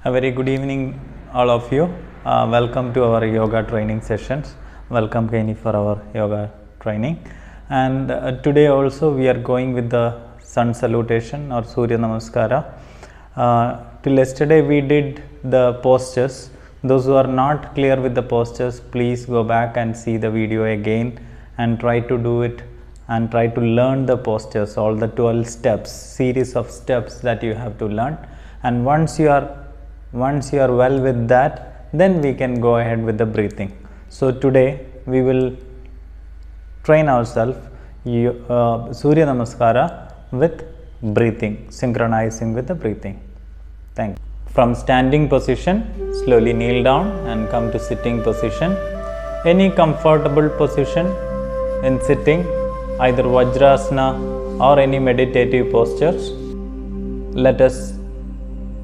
A very good evening, all of you. Welcome to our yoga training sessions. Welcome, Kaini, for our yoga training. And today also we are going with the sun salutation or Surya Namaskara. Till yesterday we did the postures. Those who are not clear with the postures, please go back and see the video again and try to do it and try to learn the postures, all the 12 steps, series of steps that you have to learn. And once you are well with that, then we can go ahead with the breathing. So today we will train ourselves Surya Namaskara with breathing, synchronizing with the breathing. Thank you. From standing position, slowly kneel down and come to sitting position. Any comfortable position in sitting, either Vajrasana or any meditative postures. Let us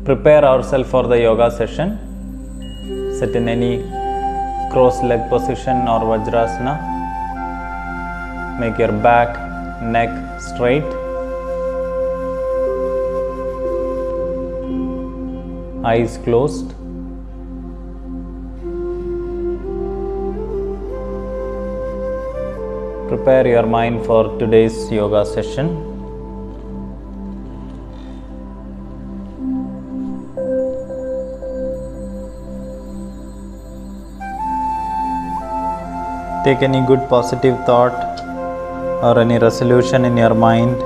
prepare ourselves for the yoga session. Sit in any cross-leg position or Vajrasana. Make your back, neck straight. Eyes closed. Prepare your mind for today's yoga session. Take any good positive thought or any resolution in your mind.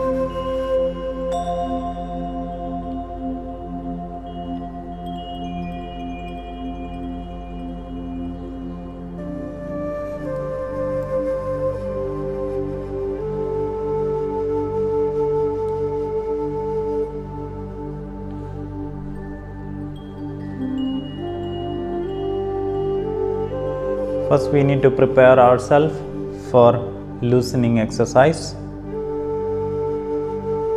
First, we need to prepare ourselves for loosening exercise,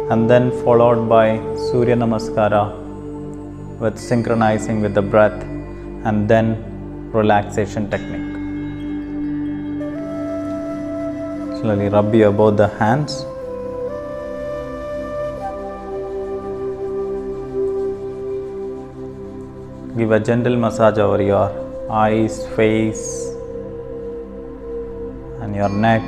and then followed by Surya Namaskara with synchronizing with the breath, and then relaxation technique. Slowly rub your both the hands. Give a gentle massage over your eyes, face, and your neck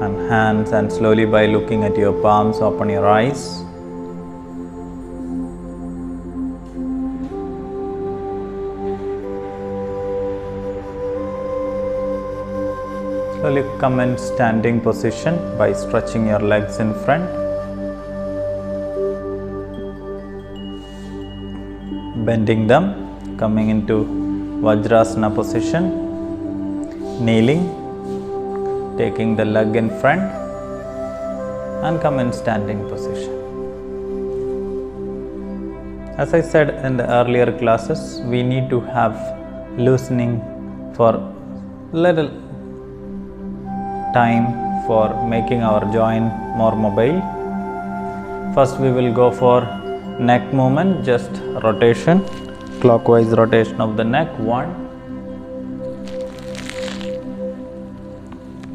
and hands, and slowly by looking at your palms, open your eyes. Slowly come in standing position by stretching your legs in front. Bending them, coming into Vajrasana position, kneeling, taking the leg in front, and come in standing position. As I said in the earlier classes, we need to have loosening for little time for making our joint more mobile. First, we will go for neck movement, just rotation, clockwise rotation of the neck. 1,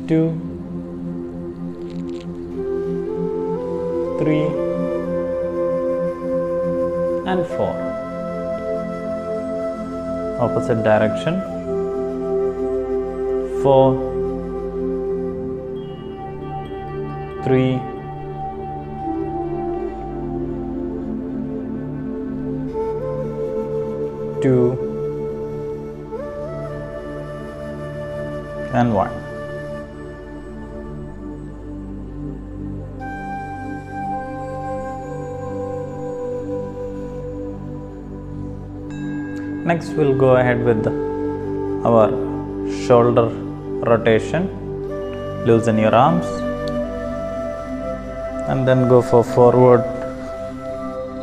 2, 3, and 4. Opposite direction. 4, 3, 2, and 1. Next, we'll go ahead with our shoulder rotation. Loosen your arms and then go for forward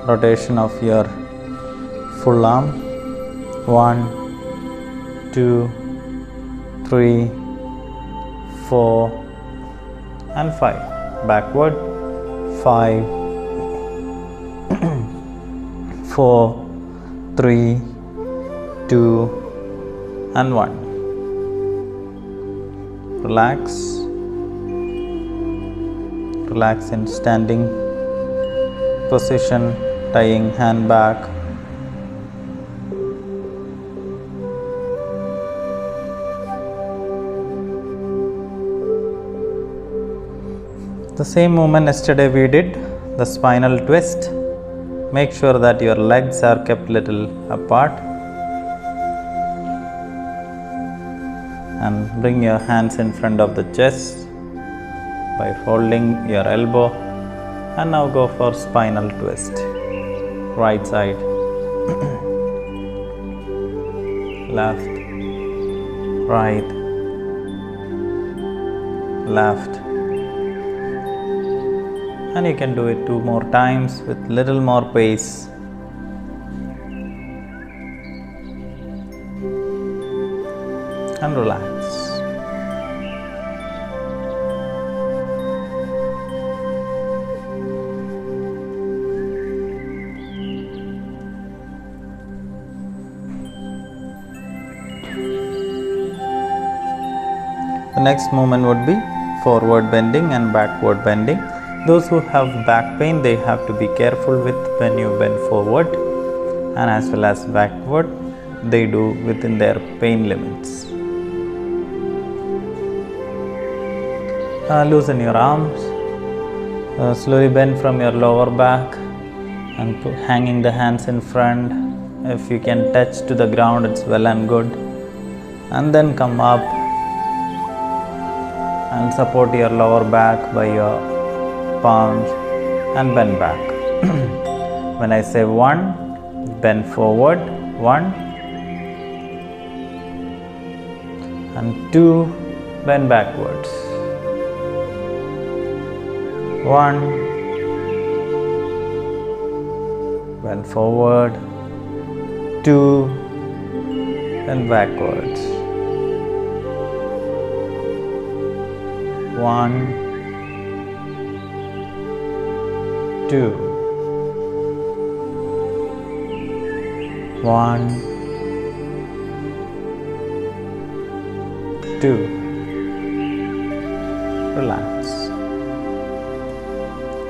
rotation of your full arm. 1, 2, 3, 4, and 5. Backward. 5, 4, 3, 2, and 1. Relax in standing position, tying hand back. The same movement yesterday we did, the spinal twist. Make sure that your legs are kept little apart. And bring your hands in front of the chest by folding your elbow. And now go for spinal twist. Right side. Left. Right. Left. And you can do it 2 more times with little more pace. And relax. The next movement would be forward bending and backward bending. Those who have back pain, they have to be careful with when you bend forward, and as well as backward, they do within their pain limits. Loosen your arms, slowly bend from your lower back and hanging the hands in front. If you can touch to the ground, it's well and good. And then come up and support your lower back by your palms and bend back. When I say 1, bend forward, 1, and 2, bend backwards, 1, bend forward, 2, bend backwards, 1, 2, 1, 2. Relax.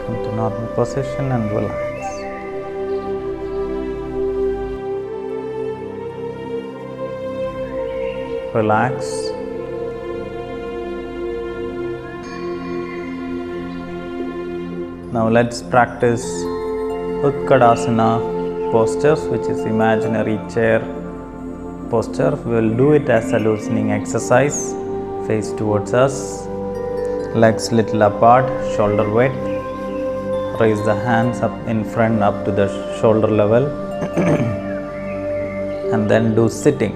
Come to normal position and relax. Relax. Now let's practice Utkadasana postures, which is imaginary chair posture. We will do it as a loosening exercise. Face towards us, legs little apart, shoulder width. Raise the hands up in front up to the shoulder level. And then do sitting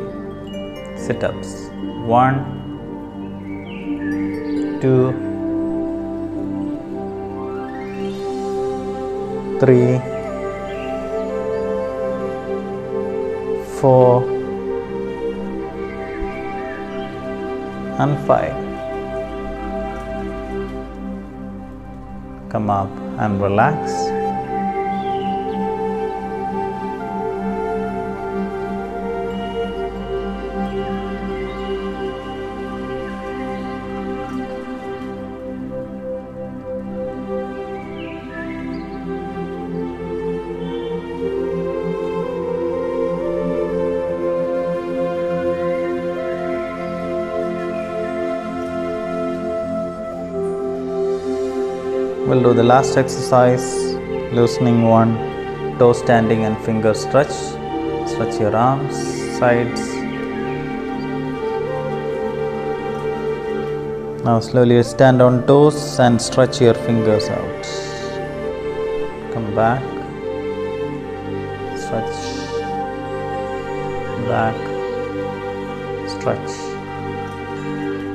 sit-ups. 1, 2, 3, 4, and 5. Come up and relax. We'll do the last exercise, loosening 1, toe standing and finger stretch. Stretch your arms, sides. Now slowly stand on toes and stretch your fingers out. Come back, stretch, back, stretch,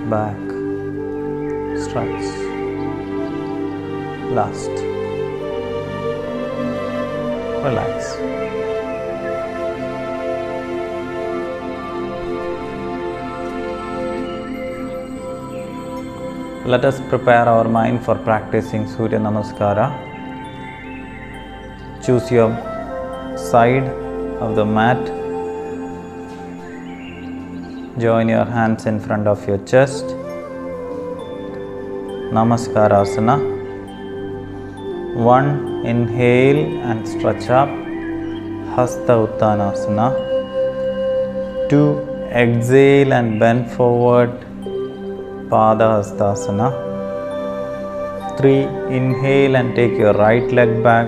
back, stretch. Last. Relax. Let us prepare our mind for practicing Surya Namaskara. Choose your side of the mat. Join your hands in front of your chest. Namaskarasana. 1. Inhale and stretch up, Hasta Uttanasana. 2. Exhale and bend forward, Pada Hastasana. 3. Inhale and take your right leg back,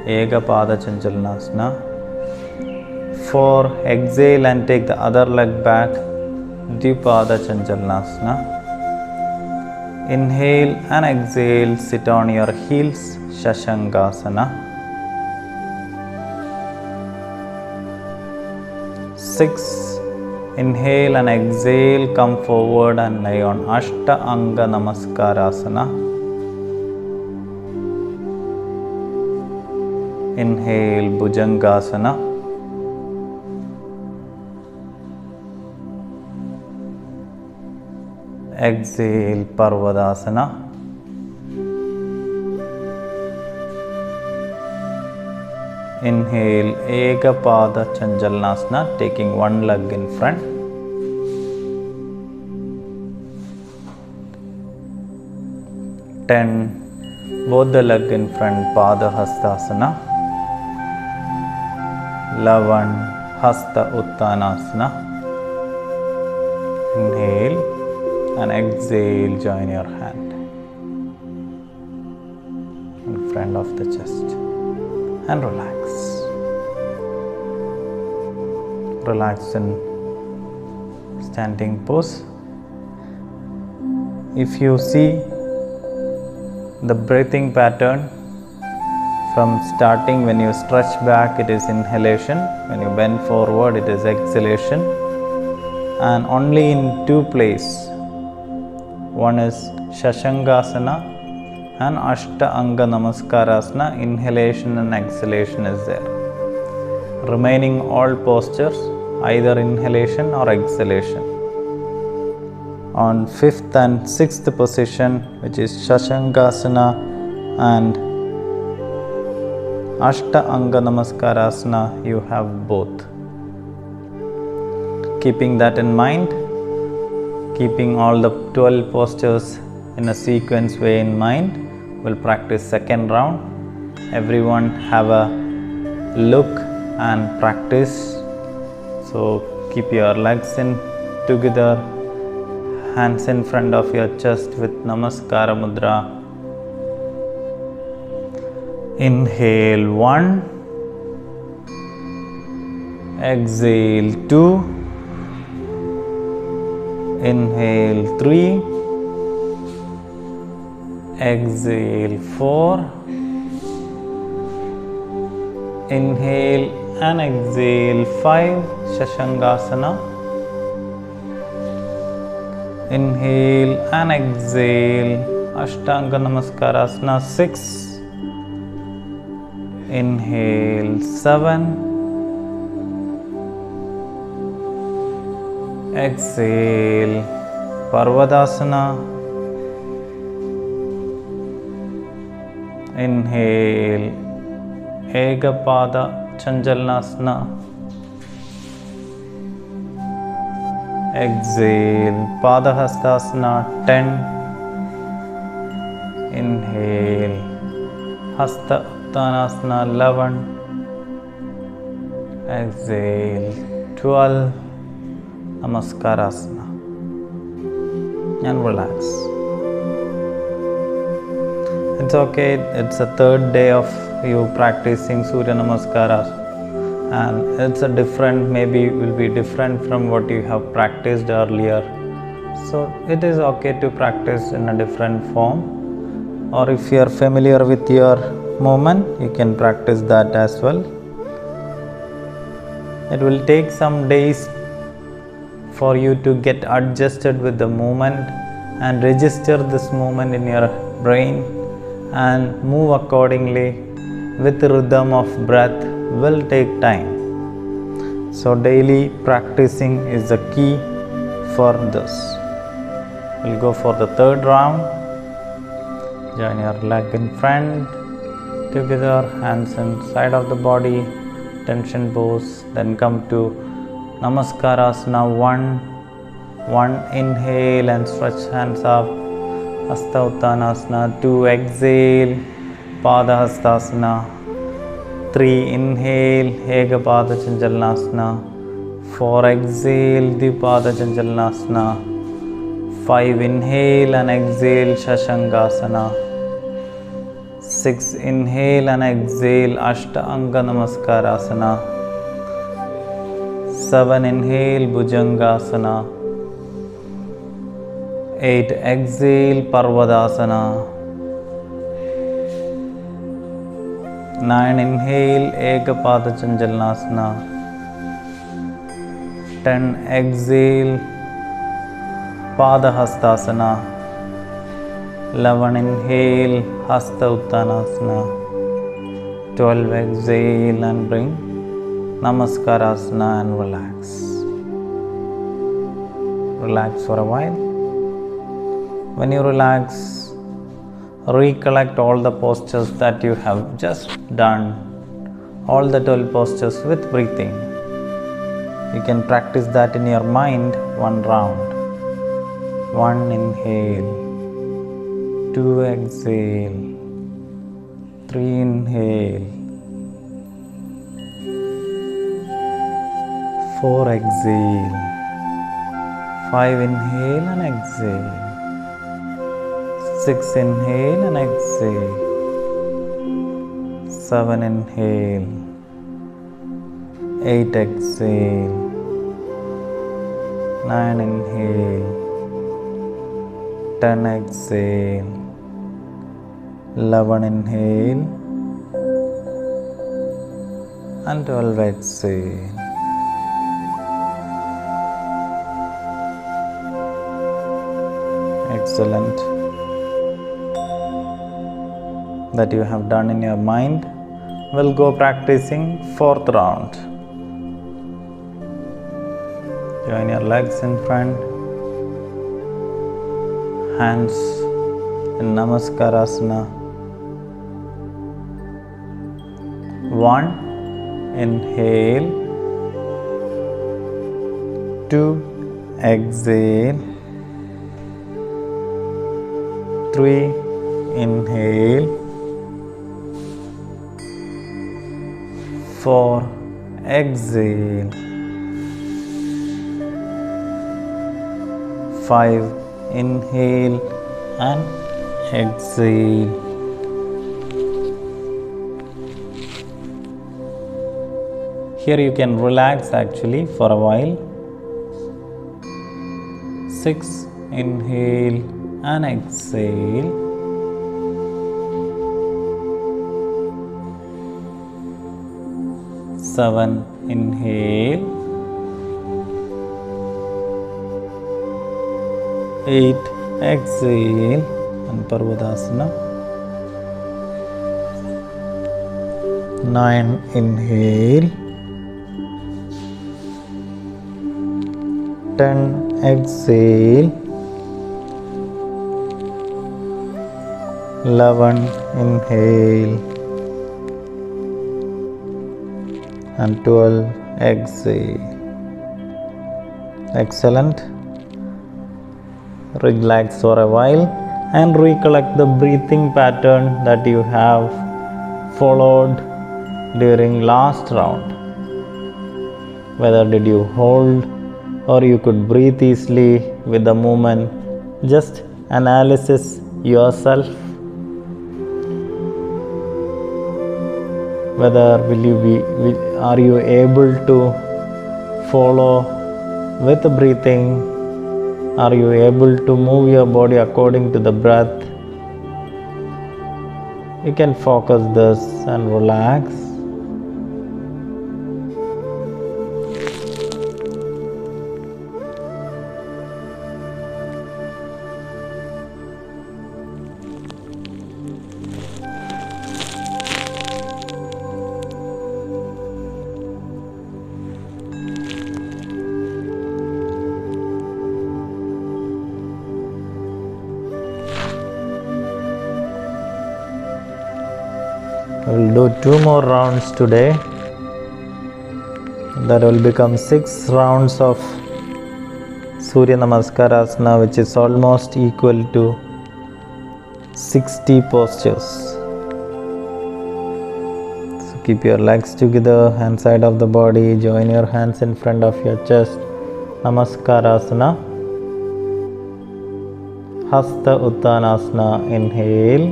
Eka Pada Chanchalanasana. 4. Exhale and take the other leg back, Dvipada Chanchalanasana. Inhale and exhale, sit on your heels, Shashangasana. 6. Inhale and exhale, come forward and lie on Ashta Anga Namaskarasana. Inhale, Bhujangasana. Exhale, Parvadasana. Inhale, Ekapada Chanchalanasana, taking one leg in front. Both the leg in front, Pada Hastasana. 11. Hasta Uttanasana. Inhale and exhale, join your hand in front of the chest and relax. Relax in standing pose. If you see the breathing pattern, from starting when you stretch back it is inhalation, when you bend forward it is exhalation, and only in two places, one is Shashangasana and Ashta Anga Namaskarasana, inhalation and exhalation is there. Remaining all postures, either inhalation or exhalation. On 5th and 6th position, which is Shashangasana and Ashta Anga Namaskarasana, you have both. Keeping that in mind, keeping all the 12 postures in a sequence way in mind, we'll practice second round. Everyone have a look and practice. So keep your legs in together, hands in front of your chest with Namaskara Mudra. Inhale 1, exhale 2, inhale 3, exhale 4, inhale and exhale 5, Shashangasana. Inhale and exhale, Ashtanga Namaskarasana 6. Inhale 7. Exhale, Parvadasana. Inhale, Ekapada Chanchalanasana. Exhale, Padahastasana 10. Inhale, Hasta Uttanasana 11. Exhale, 12. Namaskarasana. And relax. It's okay, it's a third day of you practicing Surya Namaskaras, and it's a different, maybe will be different from what you have practiced earlier. So it is okay to practice in a different form, or if you are familiar with your movement, you can practice that as well. It will take some days for you to get adjusted with the movement and register this movement in your brain and move accordingly with the rhythm of breath will take time. So daily practicing is the key for this. We'll go for the third round. Join your leg in front, together, hands inside of the body, tension pose, then come to Namaskarasana 1, inhale and stretch hands up. Hasta Uttanasana 2, exhale, Padahastasana. 3 inhale, Ekapada Chanchalanasana. 4 exhale, Dvipada Chanchalanasana. 5 inhale and exhale, Shashangasana. 6 inhale and exhale, Ashtanga Namaskarasana. 7 inhale, Bhujangasana. 8 exhale, Parvadasana. 9 inhale, Ekapada Chanchalanasana. 10 exhale, Padahastasana. 11 inhale, Hasta Uttanasana. 12 exhale and bring Namaskarasana and relax. Relax for a while. When you relax, recollect all the postures that you have just done, all the 12 postures with breathing. You can practice that in your mind one round. 1 inhale, 2 exhale, 3 inhale, 4 exhale, 5 inhale and exhale, 6 inhale and exhale, 7 inhale, 8 exhale, 9 inhale, 10 exhale, 11 inhale and 12 exhale. Excellent. That you have done in your mind. We'll go practicing 4th round. Join your legs in front, hands in Namaskarasana. 1 inhale, 2 exhale, 3 inhale, 4 exhale, 5 inhale and exhale. Here you can relax actually for a while. 6 inhale and exhale. 7 inhale, 8 exhale and Parvadasana. 9 inhale, 10 exhale, 11 inhale and 12 exhale. Excellent. Relax for a while and recollect the breathing pattern that you have followed during last round. Whether did you hold or you could breathe easily with the movement. Just analysis yourself. Whether are you able to follow with breathing? Are you able to move your body according to the breath? You can focus this and relax. We'll do 2 more rounds today. That will become 6 rounds of Surya Namaskarasana, which is almost equal to 60 postures. Keep your legs together, hand side of the body. Join your hands in front of your chest. Namaskarasana. Hasta Uttanasana. Inhale.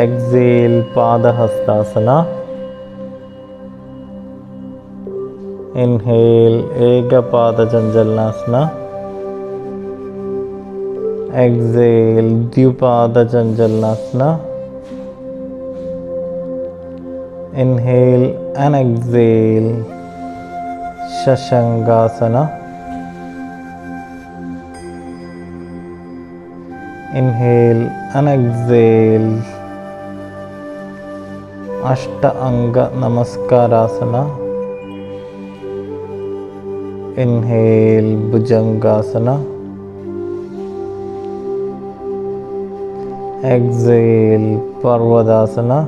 Exhale. Pada Hastasana. Inhale. Eka Pada Chanjalanasana. Exhale. Dvipada Chanjalanasana. Inhale and exhale. Shashangasana. Inhale and exhale. Ashtanga Namaskarasana. Inhale. Bhujangasana. Exhale. Parvadasana.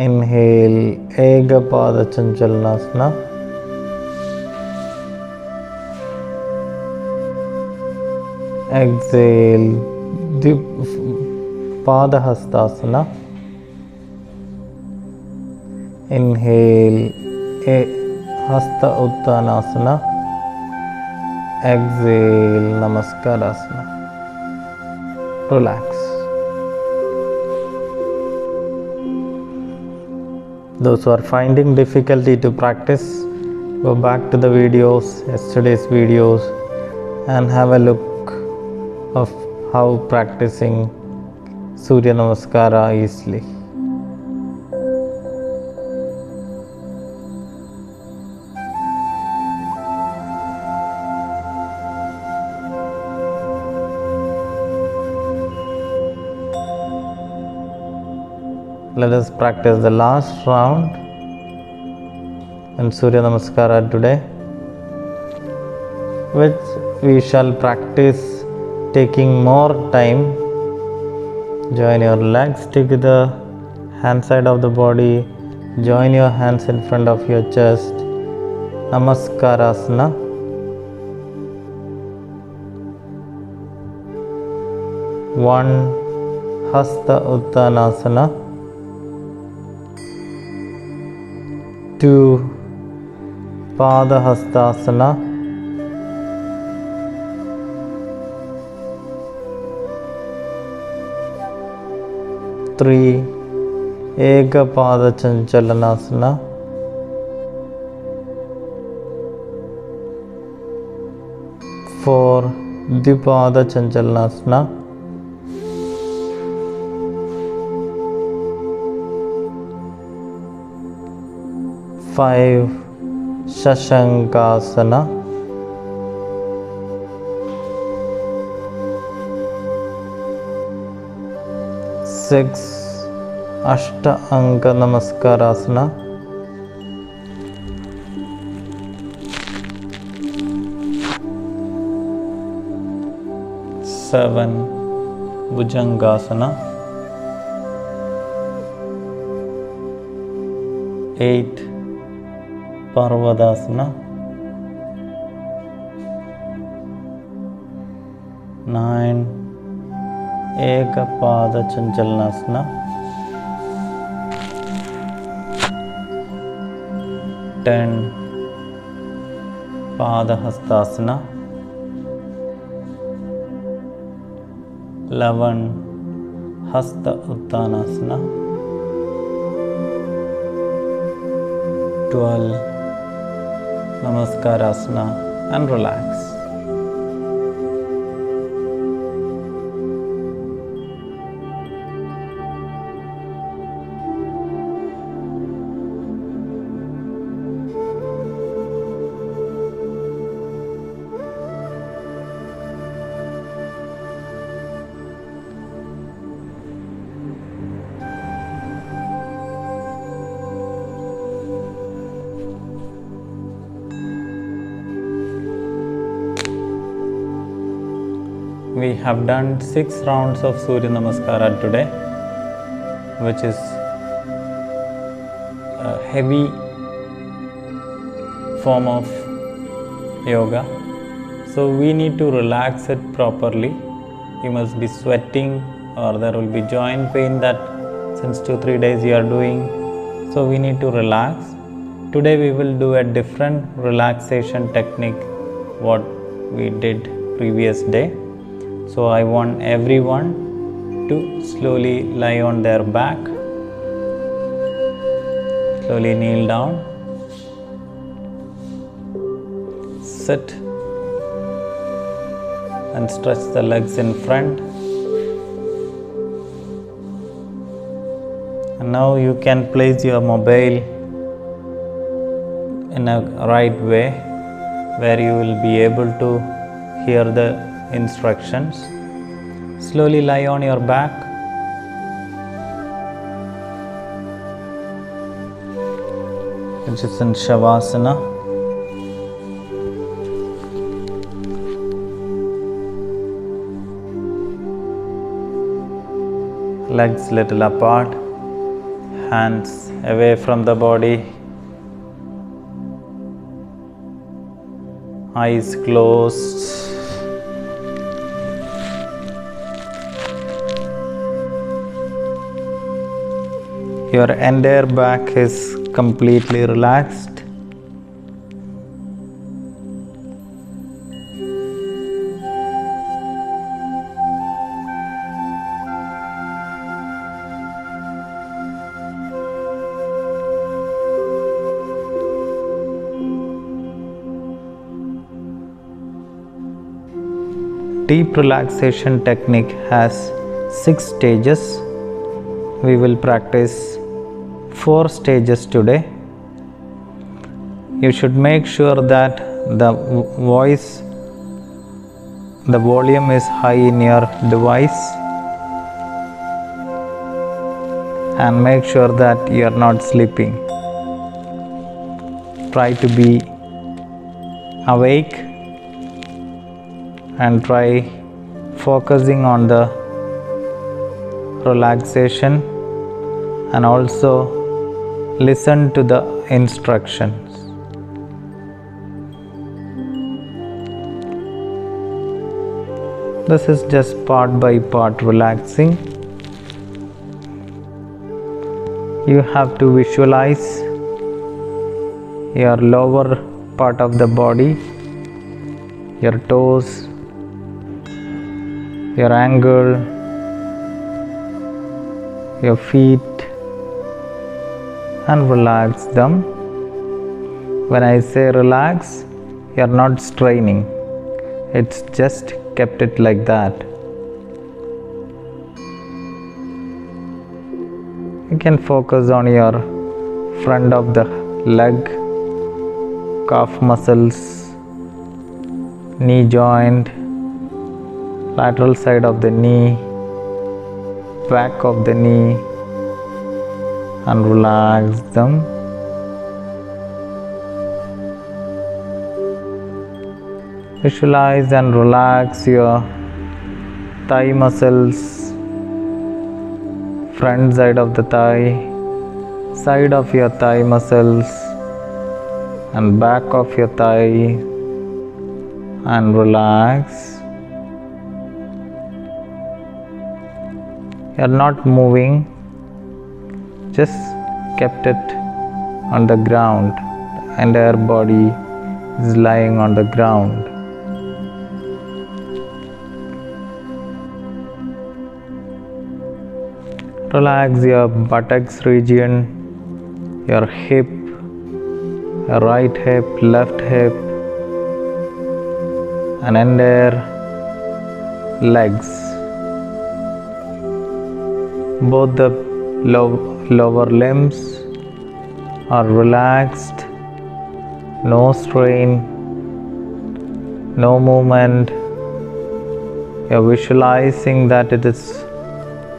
Inhale. Ekapada Chanjalanasana. Exhale. Pada Hastasana. Inhale. Hasta Uttanasana. Exhale. Namaskarasana. Relax. Those who are finding difficulty to practice, go back to the videos, yesterday's videos, and have a look of how practicing Surya Namaskara easily. Let us practice the last round in Surya Namaskara today, which we shall practice taking more time. Join your legs together, hand side of the body. Join your hands in front of your chest. Namaskarasana. One, Hasta Uttanasana. 2, Pada Hastasana. 3, Ekapada Chanjalanasana. 4, Dvipada Chanjalanasana. 5, Shashangasana. 6, Ashtanga Namaskarasana. 7, Bhujangasana. 8, Parvadasana. 9, Ekapada Chanjalanasana. 10, Pada Hastasana. 11, Hasta Uttanasana. 12, Namaskarasana, and relax. We have done 6 rounds of Surya Namaskara today, which is a heavy form of yoga. So we need to relax it properly. You must be sweating or there will be joint pain that since 2-3 days you are doing. So we need to relax. Today we will do a different relaxation technique what we did previous day. So I want everyone to slowly lie on their back. Slowly kneel down. Sit and stretch the legs in front. And now you can place your mobile in a right way where you will be able to hear the instructions. Slowly lie on your back. Which is in Shavasana. Legs little apart, hands away from the body, eyes closed. Your entire back is completely relaxed. Deep relaxation technique has 6 stages. We will practice 4 stages today. You should make sure that the volume is high in your device, and make sure that you are not sleeping. Try to be awake and try focusing on the relaxation, and also listen to the instructions. This is just part by part relaxing. You have to visualize your lower part of the body, your toes, your ankle, your feet, and relax them. When I say relax, you are not straining. It's just kept it like that. You can focus on your front of the leg, calf muscles, knee joint, lateral side of the knee, back of the knee, and relax them. Visualize and relax your thigh muscles, front side of the thigh, side of your thigh muscles, and back of your thigh, and relax. You are not moving, just kept it on the ground. The entire body is lying on the ground. Relax your buttocks region, your hip, your right hip, left hip, and entire legs. Both the lower limbs are relaxed, no strain, no movement. You are visualizing that it is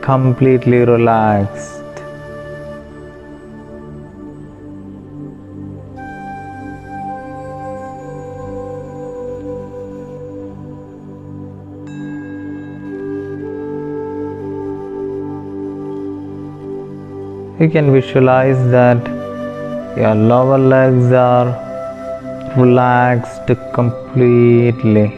completely relaxed. You can visualize that your lower legs are relaxed completely.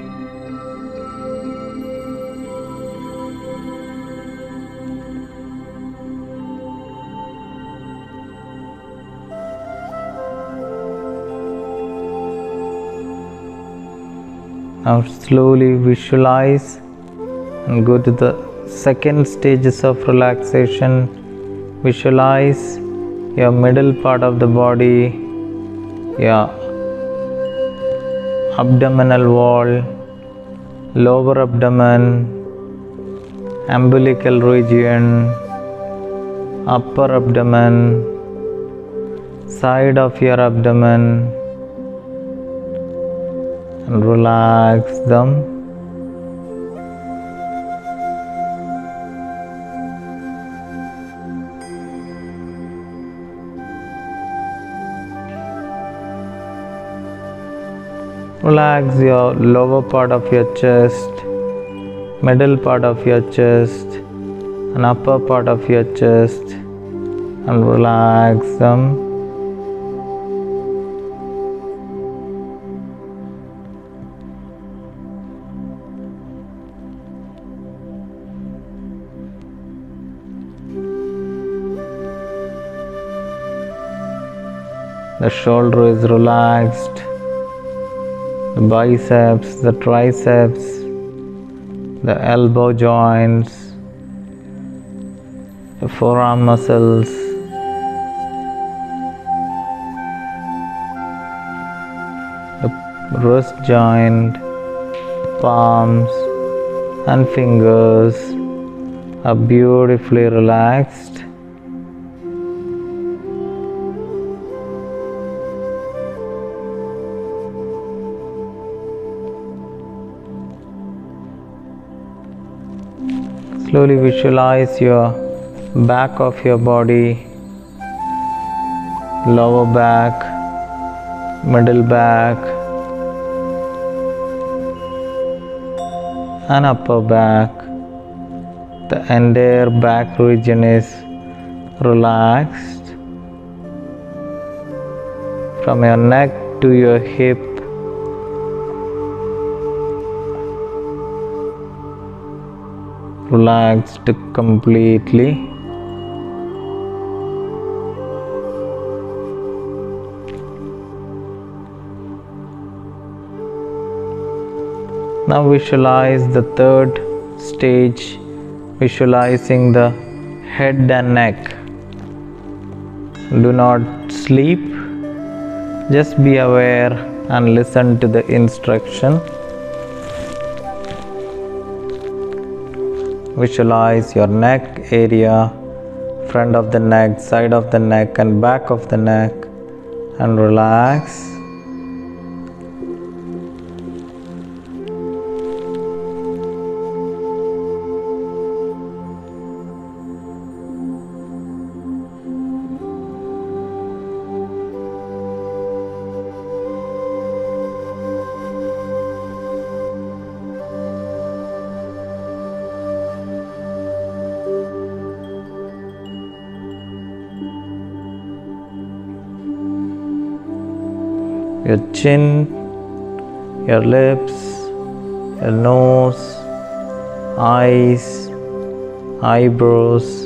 Now slowly visualize and go to the second stages of relaxation. Visualize your middle part of the body, your abdominal wall, lower abdomen, umbilical region, upper abdomen, side of your abdomen, and relax them. Relax your lower part of your chest, middle part of your chest, and upper part of your chest, and relax them. The shoulder is relaxed, the biceps, the triceps, the elbow joints, the forearm muscles, the wrist joint, palms and fingers are beautifully relaxed. Slowly visualize your back of your body, lower back, middle back, and upper back. The entire back region is relaxed. From your neck to your hip, relaxed completely. Now visualize the third stage, visualizing the head and neck. Do not sleep, just be aware and listen to the instruction. Visualize your neck area, front of the neck, side of the neck, and back of the neck, and relax. Your chin, your lips, your nose, eyes, eyebrows,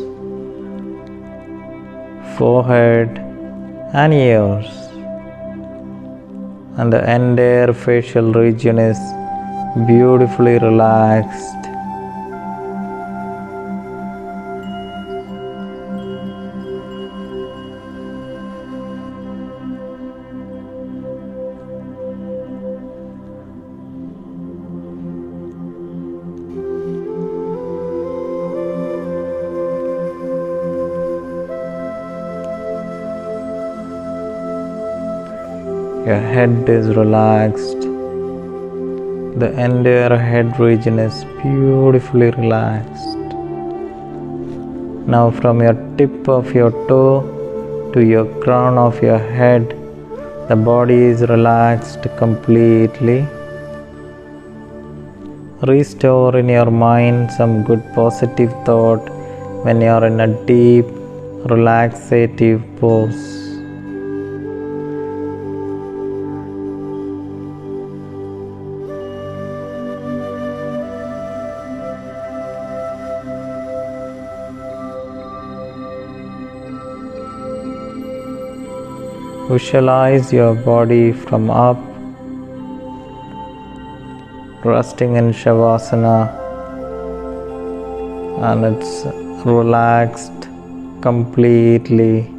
forehead, and ears. And the entire facial region is beautifully relaxed. Your head is relaxed. The entire head region is beautifully relaxed. Now from your tip of your toe to your crown of your head, the body is relaxed completely. Restore in your mind some good positive thought when you are in a deep, relaxative pose. Visualize your body from up resting in Shavasana, and it's relaxed completely.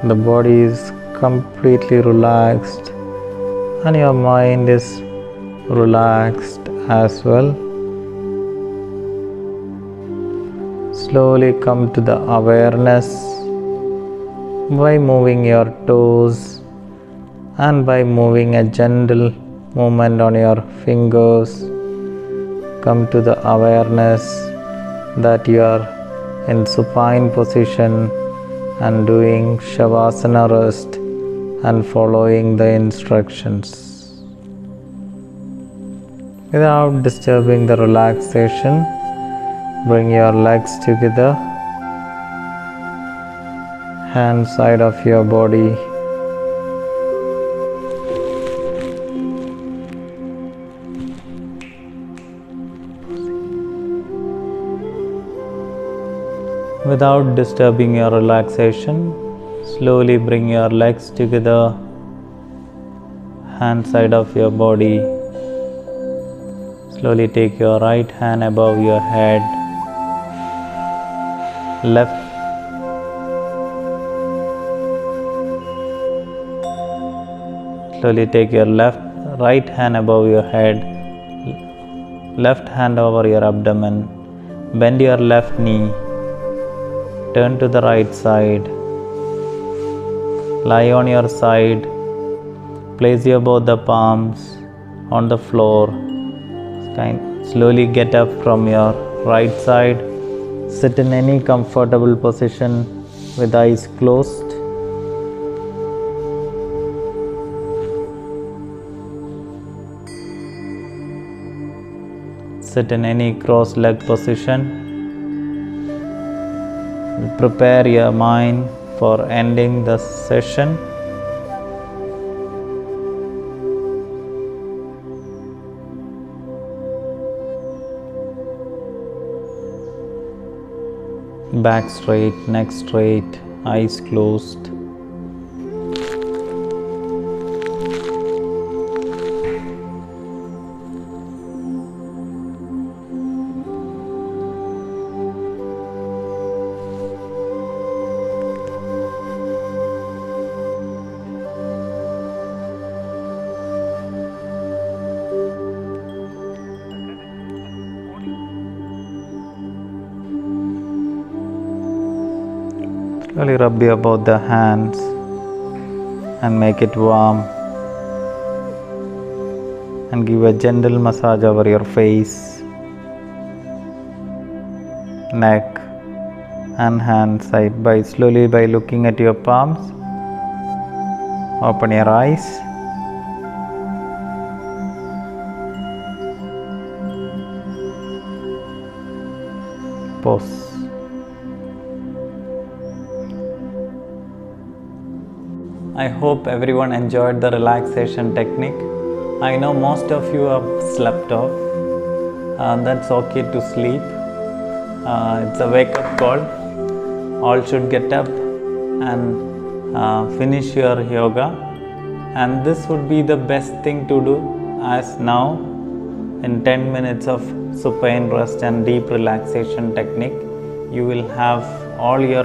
The body is completely relaxed and your mind is relaxed as well. Slowly come to the awareness by moving your toes and by moving a gentle movement on your fingers. Come to the awareness that you are in supine position and doing Shavasana rest and following the instructions. Without disturbing the relaxation, bring your legs together, hand side of your body. Without disturbing your relaxation, slowly bring your legs together, hand side of your body. Slowly take your right hand above your head, left slowly take your right hand above your head, left hand over your abdomen, bend your left knee. Turn to the right side. Lie on your side. Place your both the palms on the floor. Slowly get up from your right side. Sit in any comfortable position with eyes closed. Sit in any cross-legged position. Prepare your mind for ending the session. Back straight, neck straight, eyes closed. Slowly rub both the hands and make it warm, and give a gentle massage over your face, neck and hand side by looking at your palms. Open your eyes. Pause. I hope everyone enjoyed the relaxation technique. I know most of you have slept off. That's okay to sleep. It's a wake-up call. All should get up and finish your yoga. And this would be the best thing to do, as now in 10 minutes of supine rest and deep relaxation technique, you will have all your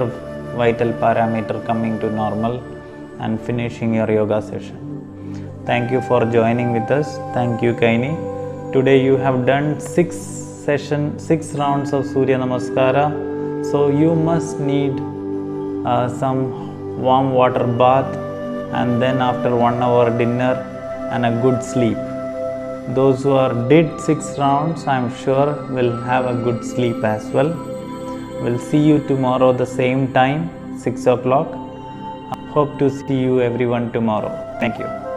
vital parameter coming to normal and finishing your yoga session. Thank you for joining with us. Thank you, Kaini. Today you have done 6 rounds of Surya Namaskara. So you must need some warm water bath, and then after 1 hour dinner and a good sleep. Those who did 6 rounds, I am sure will have a good sleep as well. We'll see you tomorrow the same time, 6 o'clock. Hope to see you everyone tomorrow. Thank you.